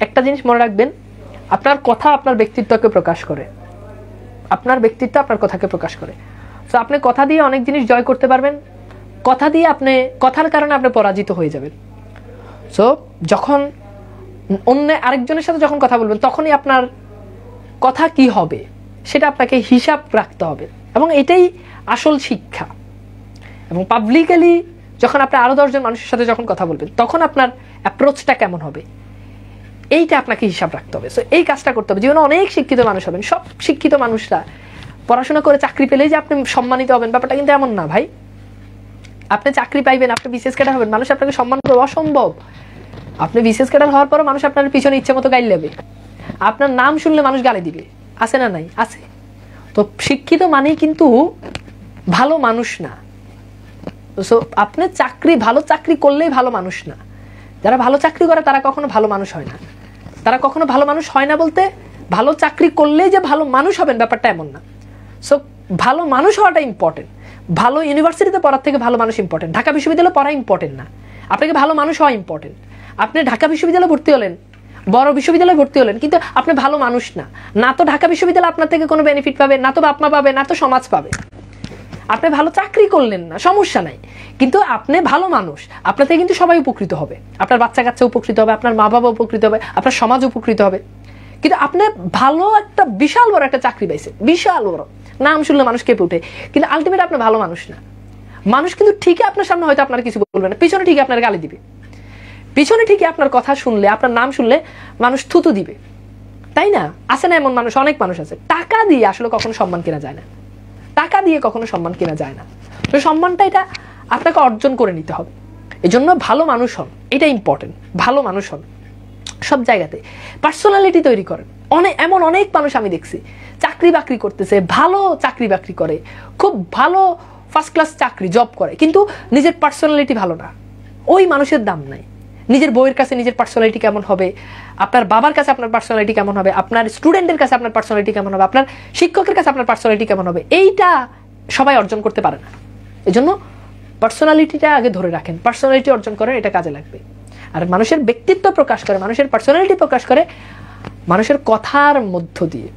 একটা জিনিস মনে রাখবেন, আপনার কথা আপনার ব্যক্তিত্বকে প্রকাশ করে, আপনার ব্যক্তিত্ব আপনার কথাকে প্রকাশ করে। তো আপনি কথা দিয়ে অনেক জিনিস জয় করতে পারবেন, কথা দিয়ে আপনি কথার কারণে আপনি পরাজিত হয়ে যাবেন। সো যখন অন্য আরেকজনের সাথে যখন কথা বলবেন তখনই আপনার কথা কি হবে সেটা আপনাকে হিসাব রাখতে হবে, এবং এটাই আসল শিক্ষা। এবং পাবলিকলি যখন আপনি আরো 10 জন মানুষের সাথে যখন কথা বলবেন তখন আপনার অ্যাপ্রোচটা কেমন হবে এইটা আপনাকে হিসাব রাখতে হবে। সো এই কাজটা করতে হবে। জীবনে অনেক শিক্ষিত মানুষ হবেন, সব শিক্ষিত মানুষরা পড়াশোনা করে চাকরি পেলেই যে আপনি সম্মানিত হবেন ব্যাপারটা কিন্তু এমন না ভাই। আপনি চাকরি পাইবেন, আপনি বিসিএস ক্যাডার হবেন, মানুষ আপনাকে সম্মান করবে, অসম্ভব। আপনি বিসিএস ক্যাডার হওয়ার পরও মানুষ আপনার পিছনে ইচ্ছে মতো গাইল দেবে, আপনার নাম শুনলে মানুষ গালি দিবে, আছে না নাই? আছে। তো শিক্ষিত মানেই কিন্তু ভালো মানুষ না। সো আপনি ভালো চাকরি করলেই ভালো মানুষ না। যারা ভালো চাকরি করে তারা কখনো ভালো মানুষ হয় না। তারা কখনো ভালো মানুষ হয় না বলতে ভালো চাকরি করলেই যে ভালো মানুষ হবেন ব্যাপারটা এমন না। সো ভালো মানুষ হওয়াটা ইম্পর্টেন্ট। ভালো ইউনিভার্সিটিতে পড়ার থেকে ভালো মানুষ ইম্পর্টেন্ট। ঢাকা বিশ্ববিদ্যালয়ে পড়া ইম্পর্টেন্ট না, আপনাকে ভালো মানুষ হওয়া ইম্পর্টেন্ট। আপনি ঢাকা বিশ্ববিদ্যালয়ে ভর্তি হলেন, বড় বিশ্ববিদ্যালয়ে ভর্তি হলেন, কিন্তু আপনি ভালো মানুষ না। না তো ঢাকা বিশ্ববিদ্যালয় আপনার থেকে কোনো বেনিফিট পাবে, না তো বাপ মা পাবে, না তো সমাজ পাবে। আপনি ভালো চাকরি করলেন না, সমস্যা নাই, কিন্তু আপনি ভালো মানুষ, আপনার থেকে কিন্তু সবাই উপকৃত হবে। আপনার বাচ্চা কাচ্চা উপকৃত হবে, আপনার মা বাবা উপকৃত হবে, আপনার সমাজ উপকৃত হবে। কিন্তু আপনি ভালো একটা বিশাল বড় একটা চাকরি পাইছেন, বিশাল বড়, নাম শুনলে মানুষ কেঁপে উঠে, কিন্তু আলটিমেট আপনি ভালো মানুষ না। মানুষ কিন্তু ঠিকই আপনার সামনে হয়তো আপনার কিছু বলবে না, পিছনে ঠিকই আপনার গালি দিবে, পিছনে ঠিকই আপনার কথা শুনলে, আপনার নাম শুনলে মানুষ থুতু দিবে, তাই না? আছে না এমন মানুষ? অনেক মানুষ আছে। টাকা দিয়ে আসলে কখনো সম্মান কেনা যায় না, টাকা দিয়ে কখনো সম্মান কেনা যায় না। তো সম্মানটা এটা আপনাকে অর্জন করে নিতে হবে। এজন্য ভালো মানুষ হন, এটা ইম্পর্টেন্ট। ভালো মানুষ হন সব জায়গাতে, পার্সোনালিটি তৈরি করেন। এমন অনেক মানুষ আমি দেখছি চাকরি বাকরি করতেছে, ভালো চাকরি বাকরি করে, খুব ভালো ফার্স্ট ক্লাস চাকরি জব করে, কিন্তু নিজের পার্সোনালিটি ভালো না। ওই মানুষের দাম নাই। নিজের বইয়ের কাছে নিজের পার্সোনালিটি কেমন হবে, আপনার বাবার কাছে আপনার পার্সোনালিটি কেমন হবে, আপনার স্টুডেন্টের কাছে আপনার পার্সোনালিটি কেমন হবে, আপনার শিক্ষকের কাছে আপনার পার্সোনালিটি কেমন হবে, এইটা সবাই অর্জন করতে পারে না। এজন্য পার্সোনালিটিটা আগে ধরে রাখেন, পার্সোনালিটি অর্জন করেন, এটা কাজে লাগবে। আর মানুষের ব্যক্তিত্ব প্রকাশ করে, মানুষের পার্সোনালিটি প্রকাশ করে মানুষের কথার মধ্য দিয়ে।